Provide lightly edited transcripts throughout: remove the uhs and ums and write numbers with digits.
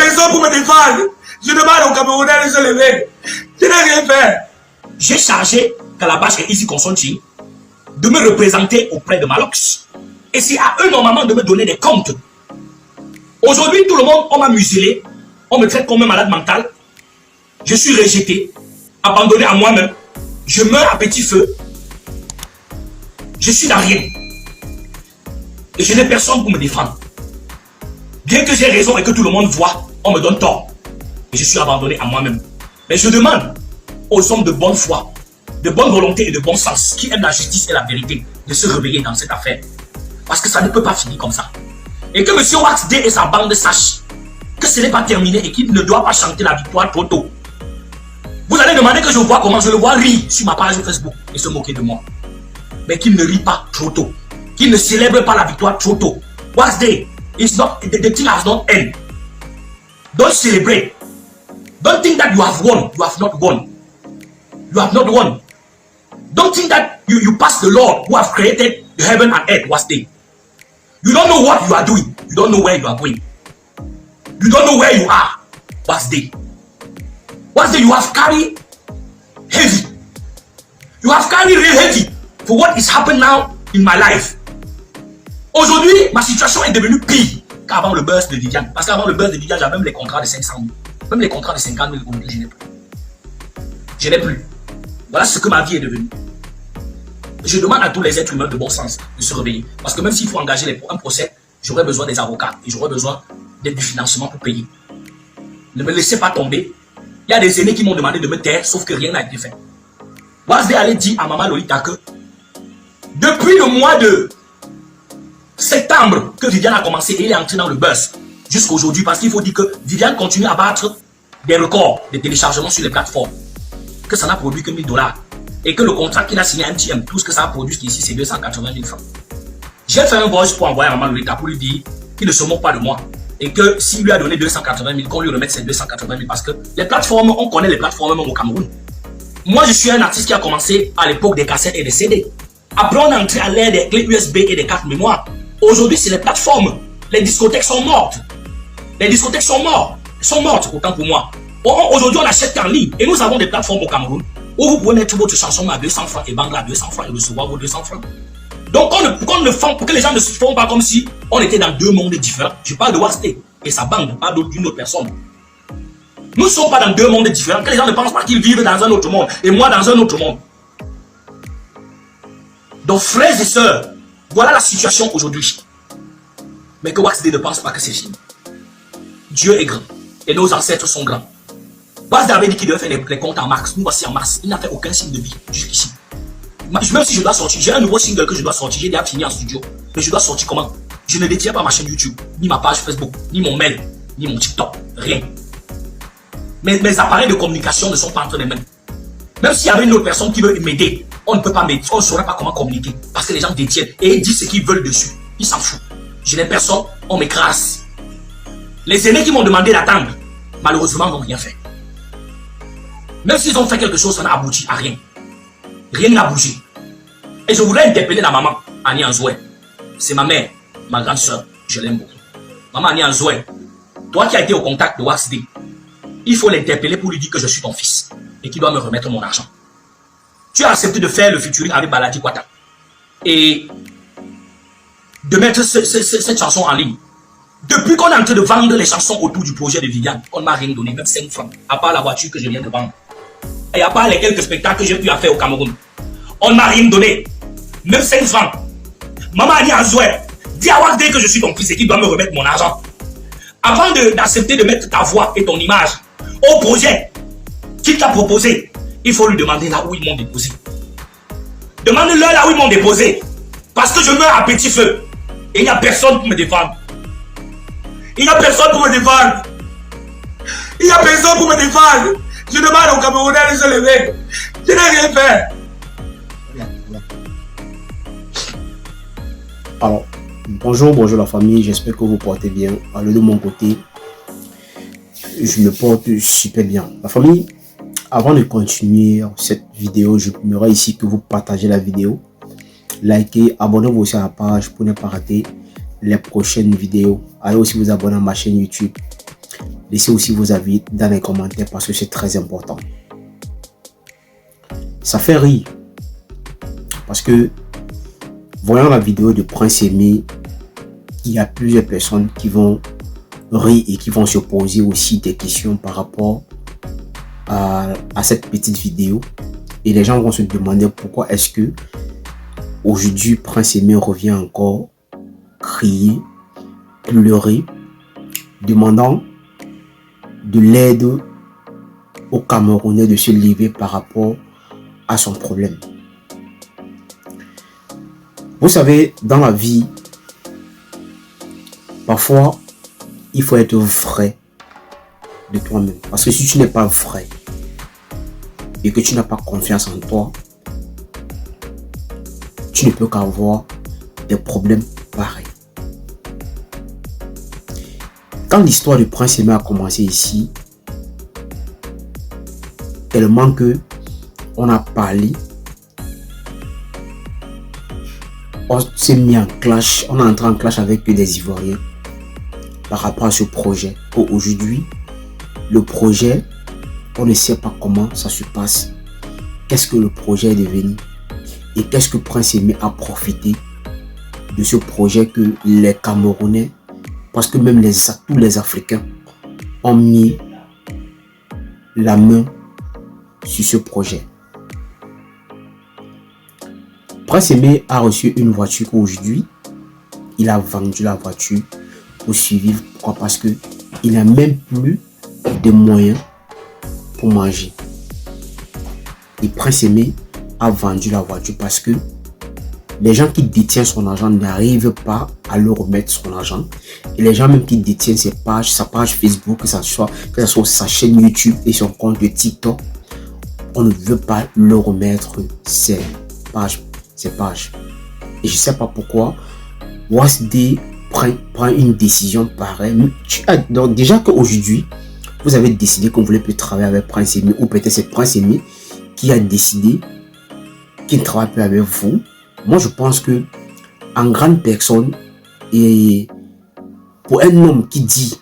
personne pour me défendre. Je demande aux Camerounais de se lever. Je n'ai rien fait. J'ai chargé Calabash et Easy Consulting de me représenter auprès de Malox. Et c'est à eux normalement de me donner des comptes. Aujourd'hui, tout le monde, on m'a muselé. On me traite comme un malade mental. Je suis rejeté, abandonné à moi-même. Je meurs à petit feu. Je suis dans rien. Et je n'ai personne pour me défendre. Bien que j'ai raison et que tout le monde voit, on me donne tort. Et je suis abandonné à moi-même. Mais je demande aux hommes de bonne foi, de bonne volonté et de bon sens, qui aiment la justice et la vérité, de se réveiller dans cette affaire. Parce que ça ne peut pas finir comme ça. Et que M. Wax Day et sa bande sachent que ce n'est pas terminé et qu'il ne doit pas chanter la victoire trop tôt. Vous allez demander que je vois comment je le vois rire sur ma page Facebook et se moquer de moi. Mais qu'il ne rit pas trop tôt. Qu'il ne célèbre pas la victoire trop tôt. Wax Day, the thing has not end. Don't celebrate. Don't think that you have won. You have not won. You have not won. Don't think that you passed the Lord who have created the heaven and earth. Wax Day. You don't know what you are doing. You don't know where you are going. You don't know where you are. Wax Day. Wax Day, you have carried heavy. You have carried real heavy for what is happening now in my life. Aujourd'hui, ma situation est devenue pire qu'avant le buzz de Viviane. Parce qu'avant le buzz de Viviane, j'avais même les contrats de 500 000. Même les contrats de 50 000, aujourd'hui, je n'ai plus. Je n'ai plus. Voilà ce que ma vie est devenue. Je demande à tous les êtres humains de bon sens de se réveiller. Parce que même s'il faut engager un procès, j'aurai besoin des avocats et j'aurai besoin du financement pour payer. Ne me laissez pas tomber. Il y a des aînés qui m'ont demandé de me taire, sauf que rien n'a été fait. Wax Day allait dire à Maman Lolita que depuis le mois de septembre que Viviane a commencé et il est entré dans le buzz jusqu'à aujourd'hui, parce qu'il faut dire que Viviane continue à battre des records de téléchargement sur les plateformes, que ça n'a produit que 1000 $. Et que le contrat qu'il a signé à MTM, tout ce que ça a produit ici, c'est 280 000 francs. J'ai fait un voice pour envoyer à Maman Lolita pour lui dire qu'il ne se moque pas de moi. Et que s'il lui a donné 280 000, qu'on lui remette ces 280 000. Parce que les plateformes, on connaît les plateformes même au Cameroun. Moi, je suis un artiste qui a commencé à l'époque des cassettes et des CD. Après, on est entré à l'ère des clés USB et des cartes mémoire. Aujourd'hui, c'est les plateformes. Les discothèques sont mortes. Les discothèques sont mortes. Elles sont mortes, autant pour moi. Aujourd'hui, on achète en ligne. Et nous avons des plateformes au Cameroun où vous pouvez mettre votre chanson à 200 francs et Bangla à 200 francs et recevoir vos 200 francs. Donc, pour que les gens ne se font pas comme si on était dans deux mondes différents. Je parle de Wax Day et sa bande, pas d'une autre personne. Nous ne sommes pas dans deux mondes différents. Que les gens ne pensent pas qu'ils vivent dans un autre monde et moi dans un autre monde. Donc, frères et sœurs, voilà la situation aujourd'hui. Mais que Wax Day ne pense pas que c'est fini. Dieu est grand et nos ancêtres sont grands. Wax Day avait dit qu'il devait faire les comptes en mars. Nous voici en mars. Il n'a fait aucun signe de vie jusqu'ici. Même si je dois sortir, j'ai un nouveau single que je dois sortir. J'ai déjà fini en studio. Mais je dois sortir comment? Je ne détiens pas ma chaîne YouTube, ni ma page Facebook, ni mon mail, ni mon TikTok. Rien. Mes appareils de communication ne sont pas entre les mains. Même s'il y avait une autre personne qui veut m'aider, on ne peut pas m'aider. On ne saurait pas comment communiquer. Parce que les gens détiennent. Et ils disent ce qu'ils veulent dessus. Ils s'en foutent. Je n'ai personne, on m'écrase. Les aînés qui m'ont demandé d'attendre, malheureusement, n'ont rien fait. Même s'ils ont fait quelque chose, ça n'a abouti à rien. Rien n'a bougé. Et je voudrais interpeller la maman, Annie Anzoué. C'est ma mère, ma grande soeur. Je l'aime beaucoup. Maman Annie Anzoué, toi qui as été au contact de Wax Day, il faut l'interpeller pour lui dire que je suis ton fils et qu'il doit me remettre mon argent. Tu as accepté de faire le featuring avec Baladi Kwata et de mettre cette chanson en ligne. Depuis qu'on est en train de vendre les chansons autour du projet de Viviane, on ne m'a rien donné, même 5 francs, à part la voiture que je viens de vendre. Et à part les quelques spectacles que j'ai pu faire au Cameroun. On ne m'a rien donné. Même 5 francs. Maman Annie Anzoué, dis à Wax Day que je suis ton fils et qu'il doit me remettre mon argent. Avant d'accepter de mettre ta voix et ton image au projet qu'il t'a proposé, il faut lui demander là où ils m'ont déposé. Demande-leur là où ils m'ont déposé. Parce que je meurs à petit feu. Et il n'y a personne pour me défendre. Il n'y a personne pour me défendre. Il n'y a personne pour me défendre. Je demande aux Camerounais de se lever. Je n'ai rien fait. Alors, bonjour la famille, j'espère que vous portez bien. Alors de mon côté, je me porte super bien. La famille, avant de continuer cette vidéo, je j'aimerais ici que vous partagez la vidéo, likez, abonnez-vous aussi à la page pour ne pas rater les prochaines vidéos. Allez aussi vous abonner à ma chaîne YouTube. Laissez aussi vos avis dans les commentaires parce que c'est très important. Ça fait rire. Parce que, voyant la vidéo de Prince Aimé, il y a plusieurs personnes qui vont rire et qui vont se poser aussi des questions par rapport à cette petite vidéo. Et les gens vont se demander pourquoi est-ce que aujourd'hui Prince Aimé revient encore crier, pleurer, demandant de l'aide aux Camerounais de se lever par rapport à son problème. Vous savez, dans la vie, parfois, il faut être vrai de toi-même. Parce que si tu n'es pas vrai et que tu n'as pas confiance en toi, tu ne peux qu'avoir des problèmes pareils. Quand l'histoire du Prince Aimé a commencé ici, tellement que on a parlé, on s'est mis en clash, on est entré en clash avec des Ivoiriens par rapport à ce projet. Aujourd'hui, le projet, on ne sait pas comment ça se passe. Qu'est-ce que le projet est devenu? Et qu'est-ce que Prince Aimé a profité de ce projet que les Camerounais, parce que même tous les Africains ont mis la main sur ce projet. Prince Aimé a reçu une voiture aujourd'hui. Il a vendu la voiture pour survivre. Pourquoi? Parce que il n'a même plus de moyens pour manger. Et Prince Aimé a vendu la voiture parce que les gens qui détiennent son argent n'arrivent pas à le remettre son argent. Et les gens même qui détiennent sa page Facebook, que ce soit sa chaîne YouTube et son compte de TikTok, on ne veut pas le remettre ses pages. Et je ne sais pas pourquoi Wasd prend une décision pareille. Donc déjà qu'aujourd'hui, vous avez décidé qu'on ne voulait plus travailler avec Prince Aimé, ou peut-être c'est Prince Aimé qui a décidé qu'il ne travaille plus avec vous. Moi, je pense que en grande personne, et pour un homme qui dit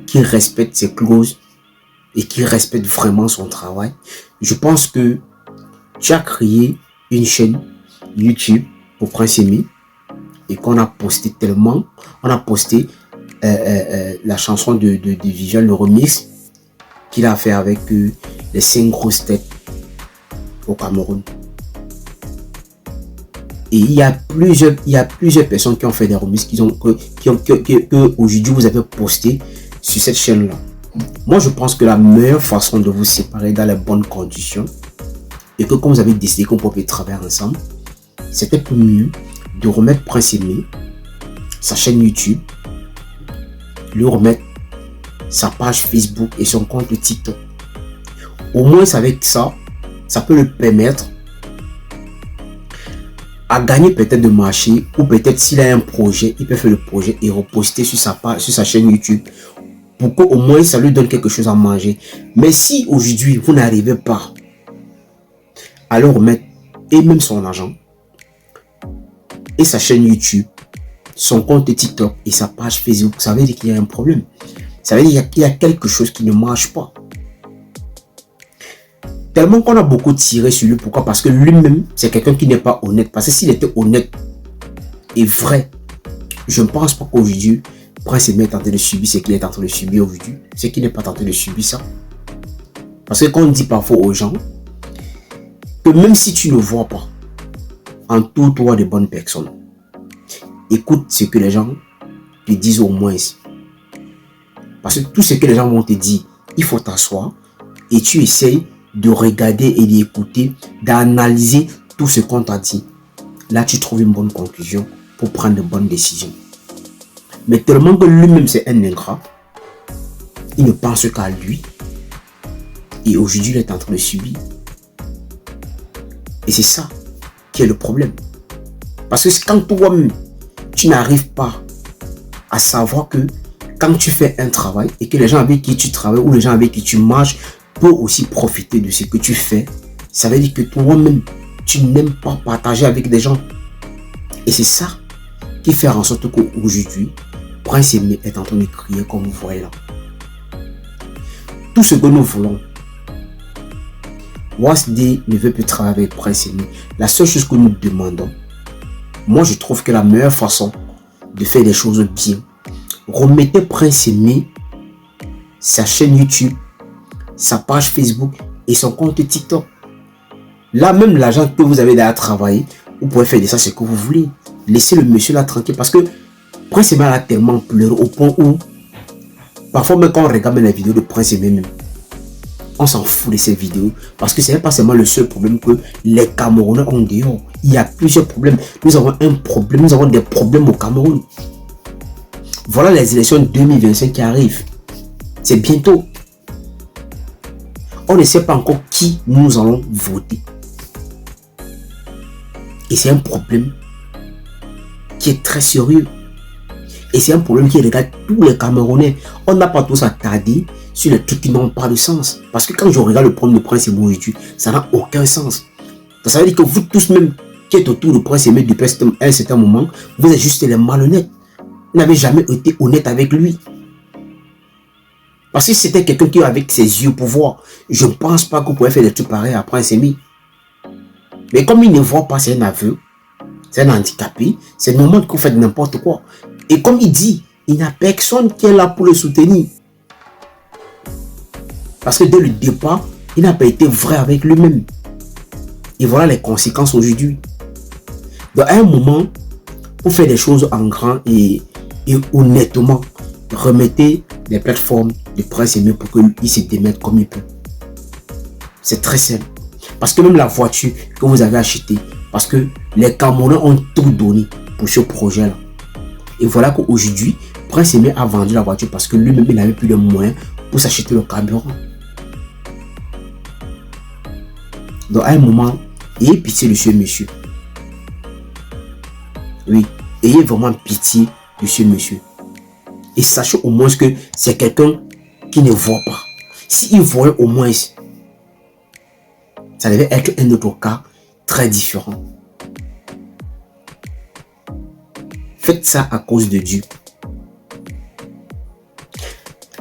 qu'il respecte ses clauses et qui respecte vraiment son travail, je pense que tu as créé une chaîne YouTube pour Prince Aimé et qu'on a posté tellement, on a posté la chanson de Viviane, le remix qu'il a fait avec les 5 grosses têtes au Cameroun. Et il y a plusieurs personnes qui ont fait des remixes que aujourd'hui vous avez posté sur cette chaîne-là. Moi, je pense que la meilleure façon de vous séparer dans les bonnes conditions et que quand vous avez décidé qu'on pouvait travailler ensemble, c'était pour mieux de remettre Prince Aimé, sa chaîne YouTube, lui remettre sa page Facebook et son compte TikTok. Au moins, avec ça, ça peut le permettre à gagner peut-être de marché, ou peut-être s'il a un projet, il peut faire le projet et reposter sur sa page, sur sa chaîne YouTube, pour qu'au moins ça lui donne quelque chose à manger. Mais si aujourd'hui vous n'arrivez pas à le remettre, et même son argent, et sa chaîne YouTube, son compte TikTok et sa page Facebook, ça veut dire qu'il y a un problème. Ça veut dire qu'il y a quelque chose qui ne marche pas. Tellement qu'on a beaucoup tiré sur lui. Pourquoi? Parce que lui-même, c'est quelqu'un qui n'est pas honnête. Parce que s'il était honnête et vrai, je ne pense pas qu'aujourd'hui, Prince Aimé est en train de subir ce qu'il est en train de subir aujourd'hui. C'est qu'il n'est pas en train de subir ça. Parce que quand on dit parfois aux gens que même si tu ne vois pas, entoure-toi de bonnes personnes. Écoute ce que les gens te disent au moins. Parce que tout ce que les gens vont te dire, il faut t'asseoir et tu essayes de regarder et d'écouter, d'analyser tout ce qu'on t'a dit. Là, tu trouves une bonne conclusion pour prendre de bonnes décisions. Mais tellement que lui-même, c'est un ingrat, il ne pense qu'à lui. Et aujourd'hui, il est en train de subir. Et c'est ça qui est le problème. Parce que quand toi-même, tu n'arrives pas à savoir que quand tu fais un travail et que les gens avec qui tu travailles ou les gens avec qui tu marches peuvent aussi profiter de ce que tu fais, ça veut dire que toi-même, tu n'aimes pas partager avec des gens. Et c'est ça qui fait en sorte qu'aujourd'hui, Prince Aimé est en train de crier comme vous voyez là. tout ce que nous voulons. Wasd ne veut plus travailler avec Prince Aimé. La seule chose que nous demandons, moi je trouve que la meilleure façon de faire des choses bien, remettez Prince Aimé, sa chaîne YouTube, sa page Facebook et son compte TikTok. Là, même l'argent que vous avez déjà travaillé, vous pouvez faire de ça ce que vous voulez. Laissez le monsieur là tranquille parce que Prince Aimé a tellement pleuré au point où parfois même quand on regarde les vidéos de Prince Aimé même, on s'en fout de ces vidéos parce que ce n'est pas seulement le seul problème que les Camerounais ont dehors. Il y a plusieurs problèmes. Nous avons un problème, nous avons des problèmes au Cameroun. Voilà les élections 2025 qui arrivent. C'est bientôt. On ne sait pas encore qui nous allons voter. Et c'est un problème qui est très sérieux. Et c'est un problème qui regarde tous les Camerounais. On n'a pas tous attardé sur les trucs qui n'ont pas de sens. Parce que quand je regarde le problème de Prince Aimé, ça n'a aucun sens. Ça veut dire que vous tous même qui êtes autour de Prince Aimé depuis un certain moment, vous êtes juste les malhonnêtes. Vous n'avez jamais été honnête avec lui. Parce que c'était quelqu'un qui avec ses yeux pour voir. Je ne pense pas que vous pouvez faire des trucs pareils à Prince Aimé. Mais comme il ne voit pas, c'est un aveu, c'est un handicapé, c'est normal que vous faites n'importe quoi. Et comme il dit, il n'y a personne qui est là pour le soutenir. Parce que dès le départ, il n'a pas été vrai avec lui-même. Et voilà les conséquences aujourd'hui. Donc à un moment, pour faire des choses en grand et honnêtement, remettez les plateformes de Prince Aimé pour qu'il se démette comme il peut. C'est très simple. Parce que même la voiture que vous avez achetée, parce que les Camerounais ont tout donné pour ce projet-là. Et voilà qu'aujourd'hui, Prince Aimé a vendu la voiture parce que lui-même, il n'avait plus de moyens pour s'acheter le carburant. Donc à un moment, ayez pitié de ce monsieur. Oui, ayez vraiment pitié de ce monsieur. Et sachez au moins que c'est quelqu'un qui ne voit pas. S'il voyait au moins, ça devait être un autre cas très différent. Faites ça à cause de Dieu.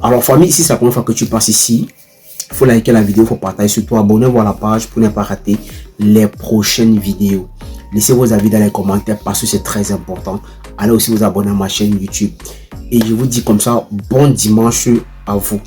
Alors famille, si c'est la première fois que tu passes ici, il faut liker la vidéo, il faut partager, surtout abonnez-vous à la page pour ne pas rater les prochaines vidéos. Laissez vos avis dans les commentaires parce que c'est très important. Allez aussi vous abonner à ma chaîne YouTube. Et je vous dis comme ça, bon dimanche à vous.